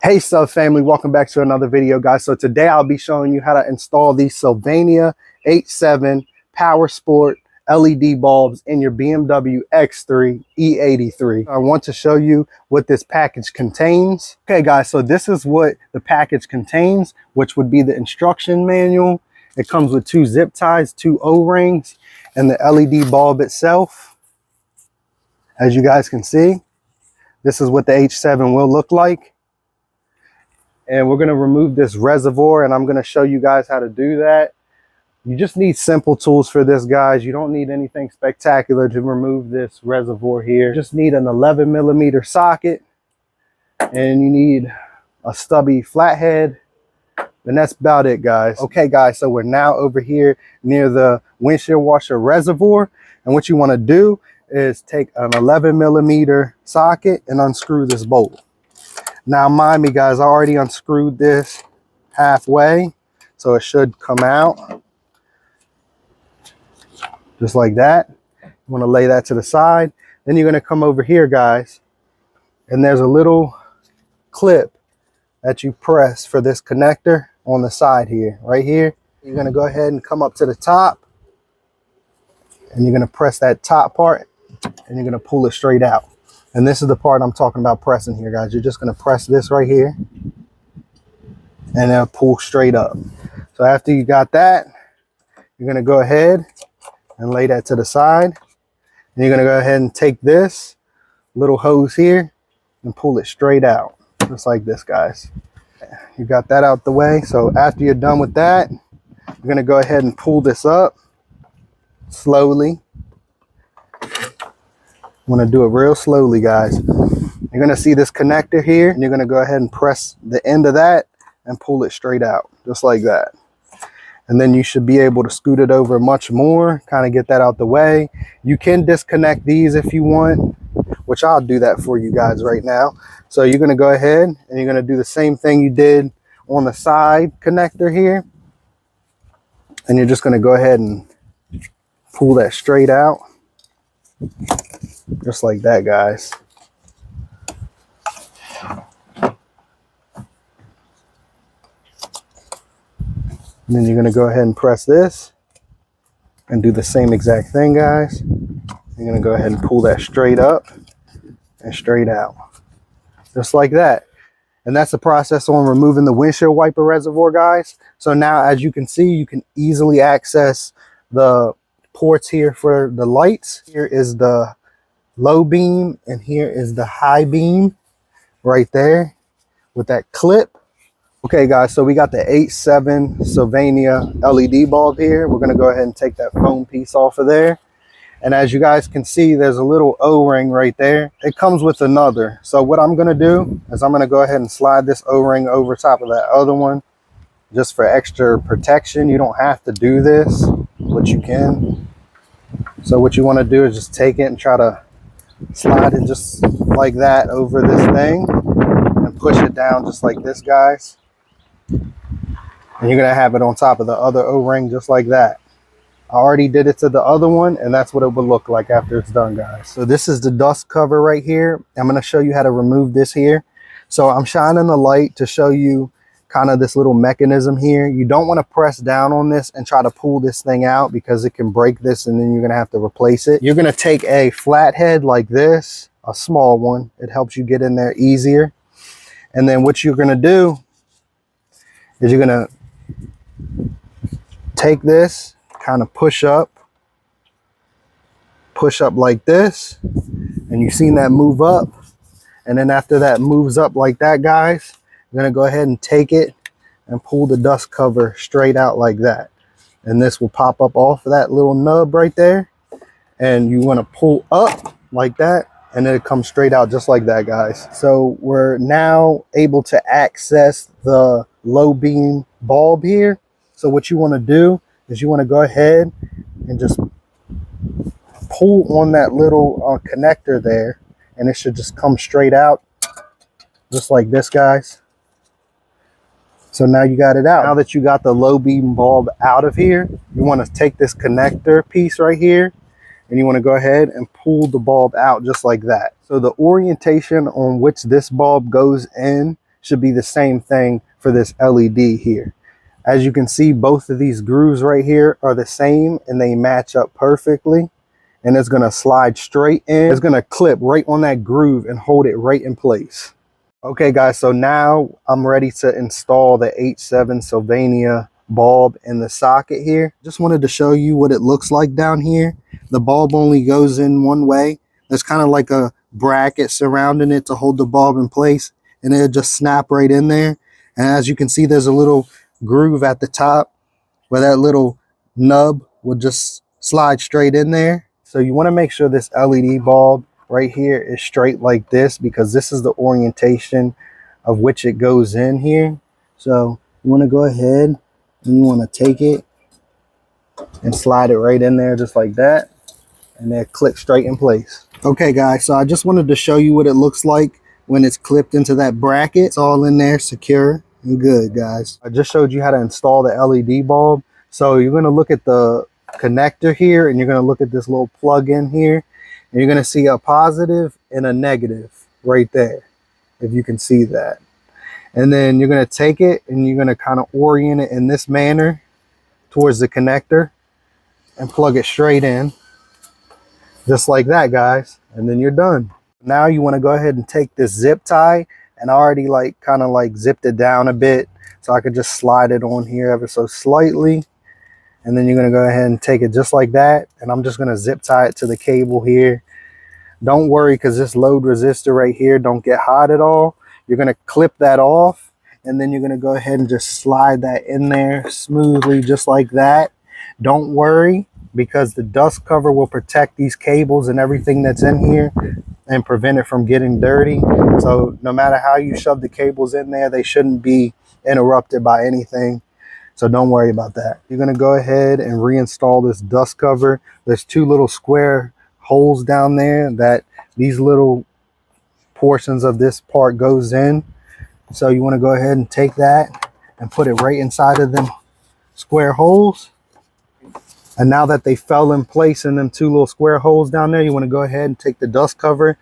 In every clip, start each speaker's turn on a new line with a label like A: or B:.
A: Hey sub family, welcome back to another video, guys. So today I'll be showing you how to install these SYLVANIA 87 Powersport LED bulbs in your BMW X3 E83. I want to show you what this package contains. Okay guys, so this is what the package contains, which would be the instruction manual. It comes with 2 zip ties, 2 O-rings, and the LED bulb itself. As you guys can see, this is what the H7 will look like. And we're going to remove this reservoir, and I'm going to show you guys how to do that. You just need simple tools for this, guys. You don't need anything spectacular to remove this reservoir here. You just need an 11mm socket, and you need a stubby flathead, and that's about it, guys. Okay guys, so we're now over here near the windshield washer reservoir, and what you want to do is take an 11mm socket and unscrew this bolt. Now mind me guys, I already unscrewed this halfway, so it should come out just like that. You want to lay that to the side. Then you're going to come over here, guys, and there's a little clip that you press for this connector on the side here, right here. You're going to go ahead and come up to the top, and you're going to press that top part, and you're going to pull it straight out. And this is the part I'm talking about pressing here, guys. You're just going to press this right here, and then pull straight up. So after you got that, you're going to go ahead and lay that to the side. And you're going to go ahead and take this little hose here and pull it straight out, just like this, guys. You got that out the way. So after you're done with that, you're going to go ahead and pull this up slowly. I'm going to do it real slowly, guys. You're going to see this connector here, and you're going to go ahead and press the end of that and pull it straight out, just like that. And then you should be able to scoot it over much more, kind of get that out the way. You can disconnect these if you want, which I'll do that for you guys right now. So you're going to go ahead and you're going to do the same thing you did on the side connector here. And you're just going to go ahead and pull that straight out. Just like that, guys. And then you're going to go ahead and press this and do the same exact thing, guys. You're going to go ahead and pull that straight up and straight out, just like that. And that's the process on removing the windshield wiper reservoir, guys. So now, as you can see, you can easily access the ports here for the lights. Here is the low beam, and here is the high beam right there with that clip. Okay guys, so we got the 87 SYLVANIA LED bulb here. We're going to go ahead and take that foam piece off of there, and as you guys can see, there's a little O-ring right there. It comes with another. So what I'm going to do is I'm going to go ahead and slide this O-ring over top of that other one just for extra protection. You don't have to do this, but you can. So what you want to do is just take it and try to slide it just like that over this thing and push it down just like this, guys. And you're going to have it on top of the other O-ring just like that. I already did it to the other one, and that's what it would look like after it's done, guys. So this is the dust cover right here. I'm going to show you how to remove this here. So I'm shining the light to show you kind of this little mechanism here. You don't want to press down on this and try to pull this thing out, because it can break this and then you're going to have to replace it. You're going to take a flathead like this, a small one. It helps you get in there easier. And then what you're going to do is you're going to take this, kind of push up like this, and you've seen that move up. And then after that moves up like that, guys, you're going to go ahead and take it and pull the dust cover straight out like that. And this will pop up off of that little nub right there. And you want to pull up like that, and then it comes straight out just like that, guys. So we're now able to access the low beam bulb here. So what you want to do is you want to go ahead and just pull on that little connector there, and it should just come straight out just like this, guys. So now you got it out. Now that you got the low beam bulb out of here, you want to take this connector piece right here, and you want to go ahead and pull the bulb out just like that. So the orientation on which this bulb goes in should be the same thing for this LED here. As you can see, both of these grooves right here are the same and they match up perfectly. And it's going to slide straight in. It's going to clip right on that groove and hold it right in place. Okay guys, so now I'm ready to install the H7 Sylvania bulb in the socket here. Just wanted to show you what it looks like down here. The bulb only goes in one way. There's kind of like a bracket surrounding it to hold the bulb in place, and it'll just snap right in there. And as you can see, there's a little groove at the top where that little nub will just slide straight in there. So you want to make sure this LED bulb right here is straight like this, because this is the orientation of which it goes in here. So you want to go ahead and you want to take it and slide it right in there just like that, and then click straight in place. Okay guys, so I just wanted to show you what it looks like when it's clipped into that bracket. It's all in there secure and good, guys. I just showed you how to install the LED bulb. So you're going to look at the connector here, and you're going to look at this little plug in here, and you're going to see a positive and a negative right there, if you can see that. And then you're going to take it and you're going to kind of orient it in this manner towards the connector and plug it straight in, just like that, guys. And then you're done. Now you want to go ahead and take this zip tie, and I already kind of zipped it down a bit so I could just slide it on here ever so slightly. And then you're going to go ahead and take it just like that, and I'm just going to zip tie it to the cable here. Don't worry, because this load resistor right here don't get hot at all. You're going to clip that off, and then you're going to go ahead and just slide that in there smoothly just like that. Don't worry, because the dust cover will protect these cables and everything that's in here and prevent it from getting dirty. So no matter how you shove the cables in there, they shouldn't be interrupted by anything. So don't worry about that. You're going to go ahead and reinstall this dust cover. There's two little square holes down there that these little portions of this part goes in. So you want to go ahead and take that and put it right inside of them square holes. And now that they fell in place in them two little square holes down there, you want to go ahead and take the dust cover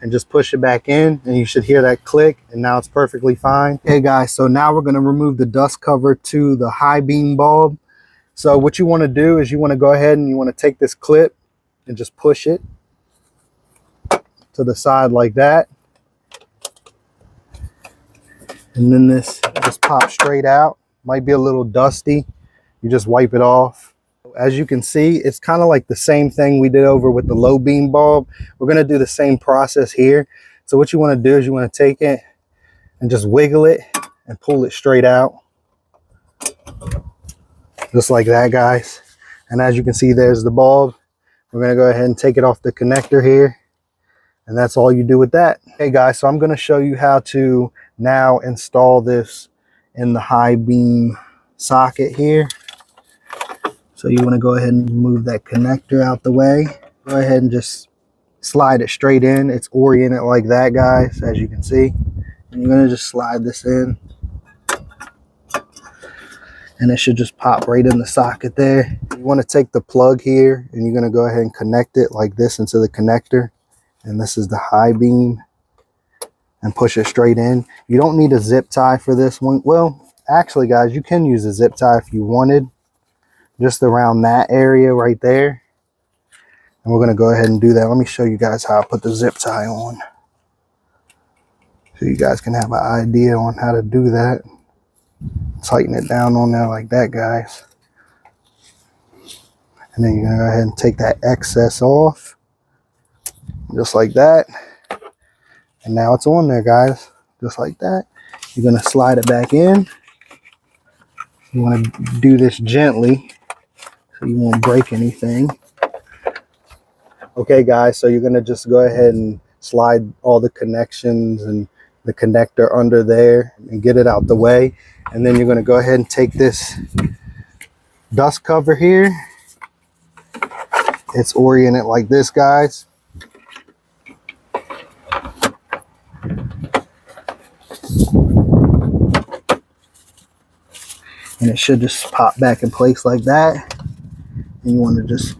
A: and just push it back in, and you should hear that click, and now it's perfectly fine. Okay guys, so now we're going to remove the dust cover to the high beam bulb. So what you want to do is you want to go ahead and you want to take this clip and just push it to the side like that, and then this just pops straight out. Might be a little dusty, you just wipe it off. As you can see, it's kind of like the same thing we did over with the low beam bulb. We're going to do the same process here. So what you want to do is you want to take it and just wiggle it and pull it straight out, just like that, guys. And as you can see, there's the bulb. We're going to go ahead and take it off the connector here, and that's all you do with that. Okay guys, so I'm going to show you how to now install this in the high beam socket here. So you want to go ahead and move that connector out the way. Go ahead and just slide it straight in. It's oriented like that, guys, as you can see. And you're going to just slide this in, and it should just pop right in the socket there. You want to take the plug here, and you're going to go ahead and connect it like this into the connector. And this is the high beam, and push it straight in. You don't need a zip tie for this one. Well, actually, guys, you can use a zip tie if you wanted, just around that area right there. And we're going to go ahead and do that. Let me show you guys how I put the zip tie on, so you guys can have an idea on how to do that. Tighten it down on there like that, guys. And then you're going to go ahead and take that excess off, just like that. And now it's on there, guys, just like that. You're going to slide it back in. You want to do this gently so you won't break anything. Okay guys, so you're going to just go ahead and slide all the connections and the connector under there and get it out the way. And then you're going to go ahead and take this dust cover here. It's oriented like this, guys. And it should just pop back in place like that. And you want to just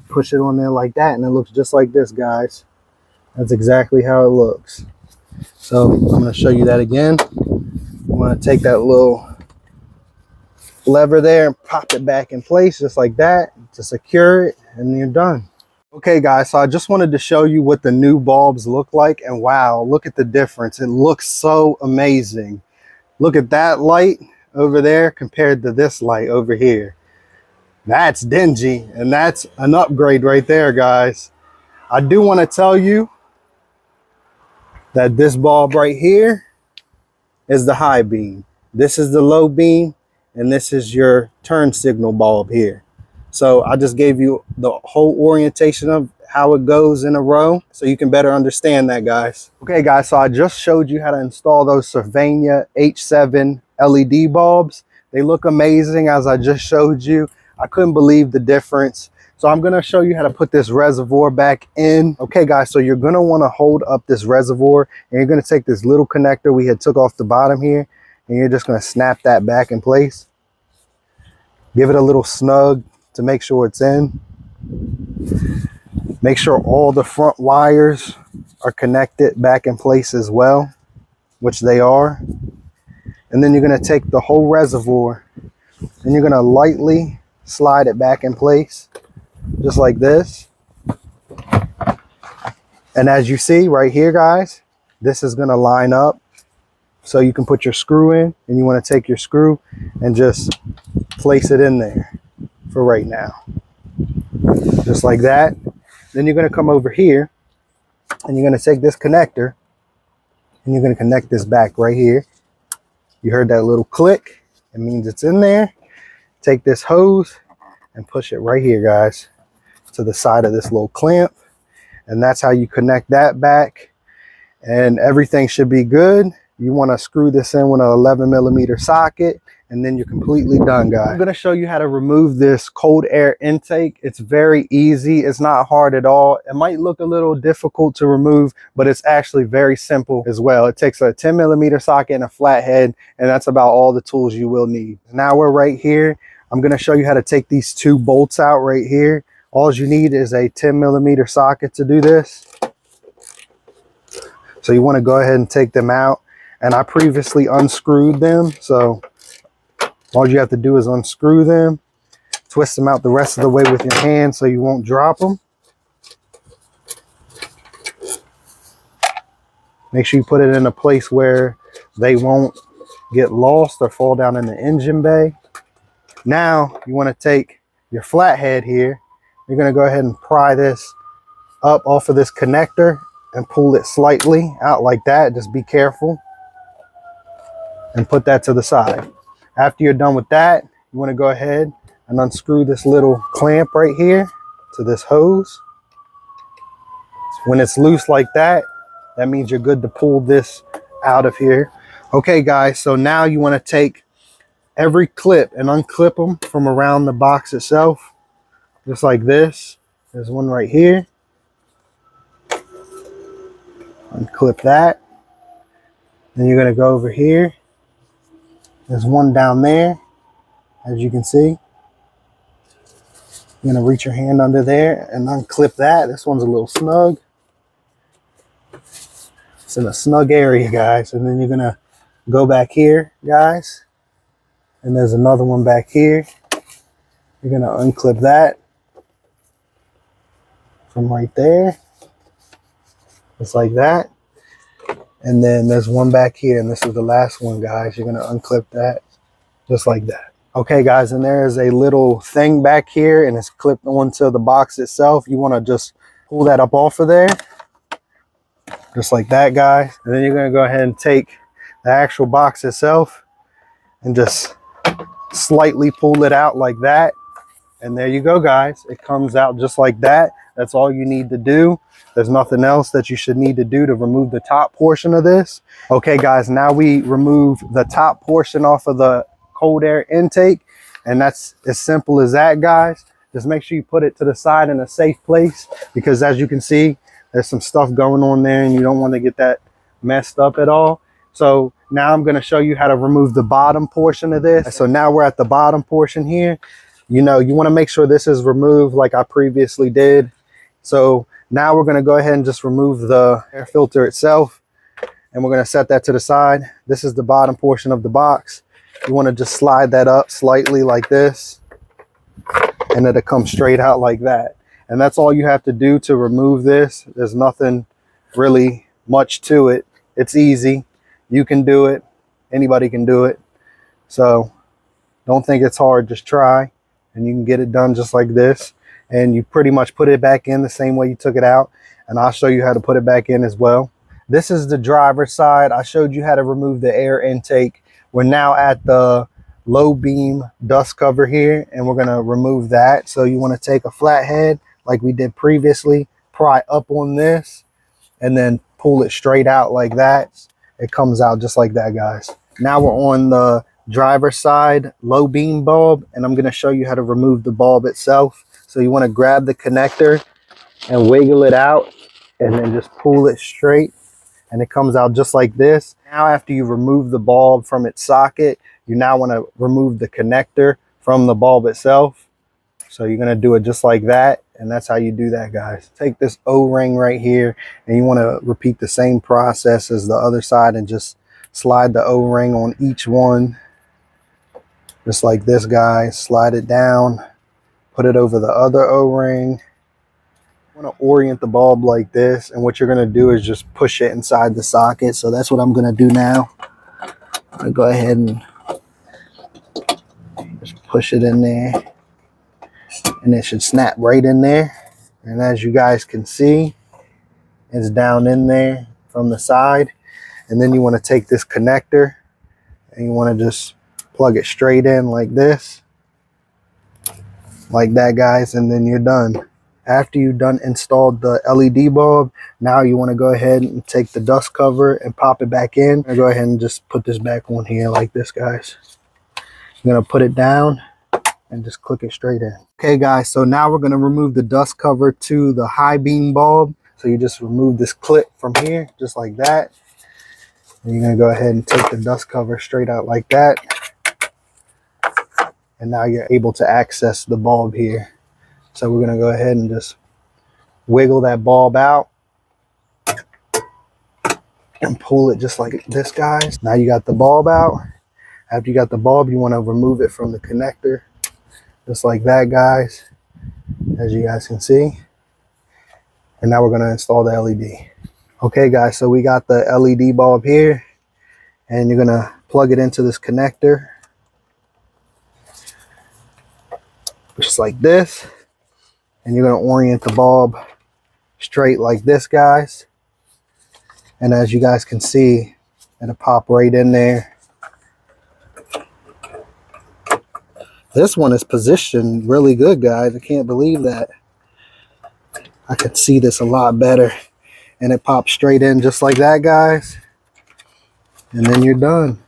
A: push it on there like that, and it looks just like this, guys. That's exactly how it looks. So So I'm going to show you that again. I'm going to take that little lever there and pop it back in place just like that to secure it, and you're done. Okay guys, so I just wanted to show you what the new bulbs look like, and wow, look at the difference. It looks so amazing. Look at that light over there compared to this light over here. That's dingy, and that's an upgrade right there, guys. I do want to tell you that this bulb right here is the high beam. This is the low beam, and this is your turn signal bulb here. So I just gave you the whole orientation of how it goes in a row so you can better understand that, guys. Okay guys, so I just showed you how to install those SYLVANIA H7 LED bulbs. They look amazing as I just showed you. I couldn't believe the difference. So I'm going to show you how to put this reservoir back in. Okay guys, so you're going to want to hold up this reservoir, and you're going to take this little connector we had took off the bottom here, and you're just going to snap that back in place. Give it a little snug to make sure it's in. Make sure all the front wires are connected back in place as well, which they are. And then you're going to take the whole reservoir and you're going to lightly slide it back in place, just like this. And as you see right here, guys, this is going to line up so you can put your screw in, and you want to take your screw and just place it in there for right now, just like that. Then you're going to come over here and you're going to take this connector and you're going to connect this back right here. You heard that little click? It means it's in there. Take this hose and push it right here, guys, to the side of this little clamp, and that's how you connect that back, and everything should be good. You want to screw this in with an 11mm socket, and then you're completely done, guys. I'm going to show you how to remove this cold air intake. It's very easy. It's not hard at all. It might look a little difficult to remove, but it's actually very simple as well. It takes a 10mm socket and a flathead, and that's about all the tools you will need. Now we're right here. I'm going to show you how to take these two bolts out right here. All you need is a 10mm socket to do this. So you want to go ahead and take them out. And I previously unscrewed them, so all you have to do is unscrew them, twist them out the rest of the way with your hand so you won't drop them. Make sure you put it in a place where they won't get lost or fall down in the engine bay. Now you want to take your flathead here. You're going to go ahead and pry this up off of this connector and pull it slightly out like that. Just be careful. And put that to the side. After you're done with that, you want to go ahead and unscrew this little clamp right here to this hose. When it's loose like that, that means you're good to pull this out of here. Okay guys, so now you want to take every clip and unclip them from around the box itself, just like this. There's one right here. Unclip that. Then you're going to go over here. There's one down there, as you can see. You're going to reach your hand under there and unclip that. This one's a little snug. It's in a snug area, guys. And then you're going to go back here, guys. And there's another one back here. You're going to unclip that from right there. Just like that. And then there's one back here, and this is the last one, guys. You're going to unclip that just like that. Okay, guys, and there's a little thing back here, and it's clipped onto the box itself. You want to just pull that up off of there, just like that, guys. And then you're going to go ahead and take the actual box itself and just slightly pull it out like that. And there you go, guys. It comes out just like that. That's all you need to do. There's nothing else that you should need to do to remove the top portion of this. Okay, guys, now we remove the top portion off of the cold air intake. And that's as simple as that, guys. Just make sure you put it to the side in a safe place, because as you can see, there's some stuff going on there and you don't want to get that messed up at all. So now I'm going to show you how to remove the bottom portion of this. So now we're at the bottom portion here. You know, you want to make sure this is removed like I previously did. So now we're going to go ahead and just remove the air filter itself. and we're going to set that to the side. This is the bottom portion of the box. You want to just slide that up slightly like this, and it'll come straight out like that. And that's all you have to do to remove this. There's nothing really much to it. It's easy. You can do it. Anybody can do it. So don't think it's hard. Just try, and you can get it done just like this. And you pretty much put it back in the same way you took it out. And I'll show you how to put it back in as well. This is the driver's side. I showed you how to remove the air intake. We're now at the low beam dust cover here, and we're going to remove that. So you want to take a flathead like we did previously, pry up on this, and then pull it straight out like that. It comes out just like that, guys. Now we're on the driver's side low beam bulb, and I'm going to show you how to remove the bulb itself. So you want to grab the connector and wiggle it out, and then just pull it straight, and it comes out just like this. Now after you remove the bulb from its socket, you now want to remove the connector from the bulb itself. So you're going to do it just like that, and that's how you do that, guys. Take this O-ring right here, and you want to repeat the same process as the other side, and just slide the O-ring on each one just like this, guys. Slide it down, put it over the other O-ring. You want to orient the bulb like this, and what you're going to do is just push it inside the socket. So that's what I'm going to do now. I'm going to go ahead and just push it in there, and it should snap right in there. And as you guys can see, it's down in there from the side. And then you want to take this connector, and you want to just plug it straight in like this, like that, guys, and then you're done. After you've done installed the LED bulb, now you want to go ahead and take the dust cover and pop it back in. Go ahead and just put this back on here like this, guys. You're going to put it down and just click it straight in. Okay, guys, so now we're going to remove the dust cover to the high beam bulb. So you just remove this clip from here, just like that. And you're going to go ahead and take the dust cover straight out like that. And now you're able to access the bulb here. So we're going to go ahead and just wiggle that bulb out and pull it just like this, guys. Now you got the bulb out. After you got the bulb, you want to remove it from the connector, just like that, guys, as you guys can see. And now we're going to install the LED. Okay, guys, so we got the LED bulb here, and you're going to plug it into this connector, just like this. And you're going to orient the bulb straight like this, guys. And as you guys can see, it'll pop right in there. This one is positioned really good, guys. I can't believe that. I could see this a lot better. And it pops straight in just like that, guys. And then you're done.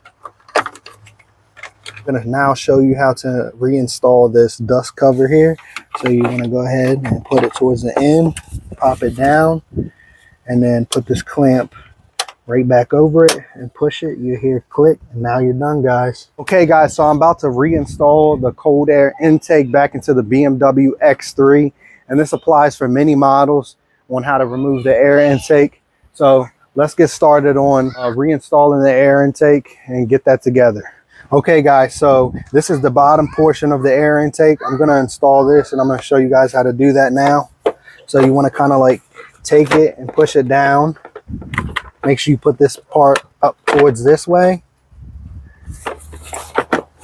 A: I'm going to now show you how to reinstall this dust cover here. So you want to go ahead and put it towards the end, pop it down, and then put this clamp right back over it and push it. You hear click, and now you're done, guys. Okay, guys, so I'm about to reinstall the cold air intake back into the BMW X3, and this applies for many models on how to remove the air intake. So let's get started on reinstalling the air intake and get that together. Okay, guys, so this is the bottom portion of the air intake. I'm going to install this, and I'm going to show you guys how to do that now. So you want to kind of like take it and push it down. Make sure you put this part up towards this way,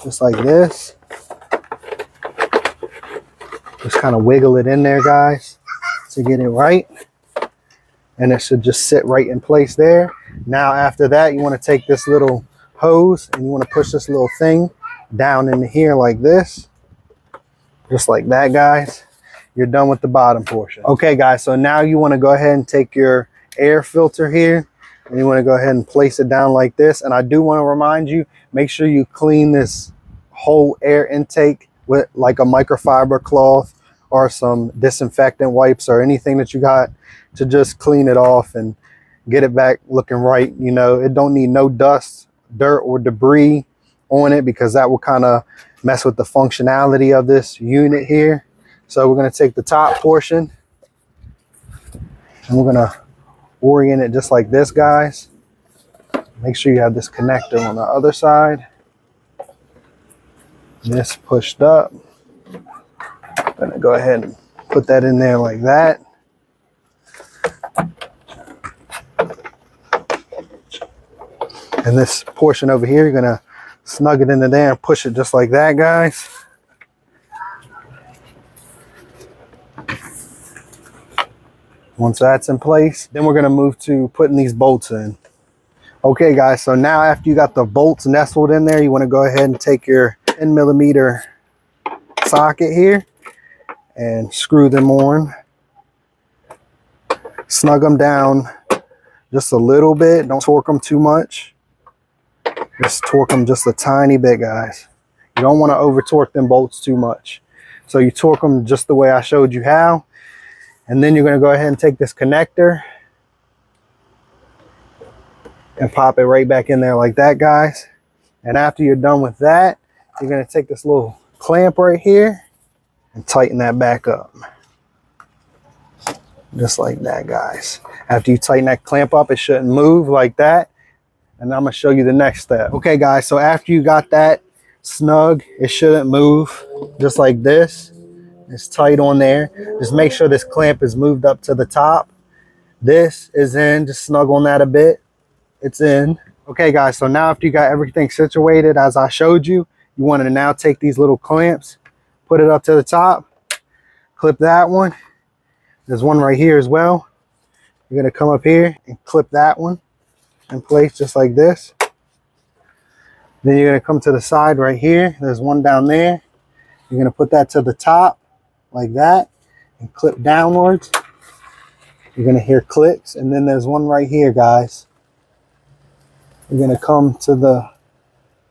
A: just like this. Just kind of wiggle it in there, guys, to get it right. And it should just sit right in place there. Now after that, you want to take this little hose, and you want to push this little thing down into here like this, just like that, guys. You're done with the bottom portion. Okay, guys, so now you want to go ahead and take your air filter here, and you want to go ahead and place it down like this. And I do want to remind you, make sure you clean this whole air intake with like a microfiber cloth or some disinfectant wipes or anything that you got, to just clean it off and get it back looking right. You know, it don't need no dust, dirt, or debris on it, because that will kind of mess with the functionality of this unit here. So we're going to take the top portion, and we're going to orient it just like this, guys. Make sure you have this connector on the other side. This pushed up. I'm gonna go ahead and put that in there like that. And this portion over here, you're gonna snug it into there and push it just like that, guys. Once that's in place, then we're gonna move to putting these bolts in. Okay guys, so now after you got the bolts nestled in there, you wanna go ahead and take your 10mm socket here and screw them on. Snug them down just a little bit. Don't torque them too much. Just torque them just a tiny bit, guys. You don't want to over torque them bolts too much. So you torque them just the way I showed you how. And then you're going to go ahead and take this connector and pop it right back in there like that, guys. And after you're done with that, you're going to take this little clamp right here and tighten that back up. Just like that, guys. After you tighten that clamp up, it shouldn't move like that. And I'm gonna show you the next step. Okay guys, so after you got that snug, it shouldn't move, just like this. It's tight on there. Just make sure this clamp is moved up to the top. This is in, just snug on that a bit. It's in. Okay guys, so now after you got everything situated as I showed you, you want to now take these little clamps, put it up to the top, clip that one. There's one right here as well. You're gonna come up here and clip that one in place just like this. Then you're gonna come to the side right here. There's one down there. You're gonna put that to the top like that and clip downwards. You're gonna hear clicks. And then there's one right here, guys. You're gonna come to the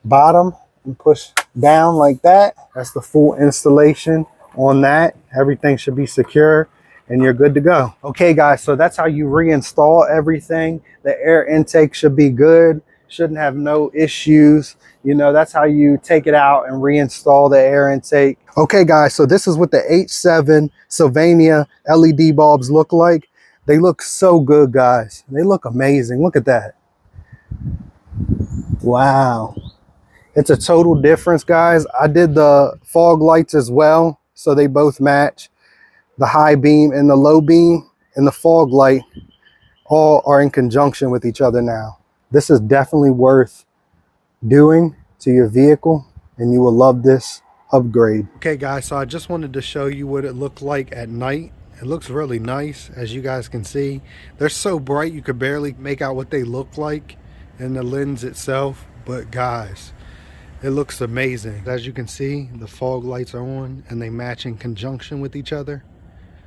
A: bottom and push down like that. That's the full installation on that. Everything should be secure and you're good to go. Okay guys, so that's how you reinstall everything. The air intake should be good, shouldn't have no issues. You know, that's how you take it out and reinstall the air intake. Okay guys, so this is what the H7 Sylvania LED bulbs look like. They look so good, guys. They look amazing. Look at that. Wow. It's a total difference, guys. I did the fog lights as well, so they both match. The high beam and the low beam and the fog light all are in conjunction with each other now. This is definitely worth doing to your vehicle and you will love this upgrade. Okay guys, so I just wanted to show you what it looked like at night. It looks really nice, as you guys can see. They're so bright you could barely make out what they look like in the lens itself, but guys, it looks amazing. As you can see, the fog lights are on and they match in conjunction with each other.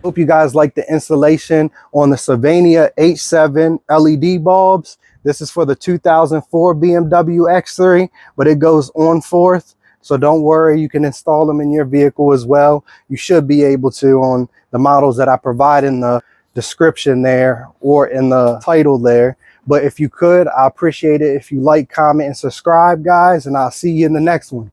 A: Hope you guys like the installation on the Sylvania H7 LED bulbs. This is for the 2004 BMW X3, but it goes on forth. So don't worry, you can install them in your vehicle as well. You should be able to on the models that I provide in the description there or in the title there. But if you could, I appreciate it if you like, comment, and subscribe, guys, and I'll see you in the next one.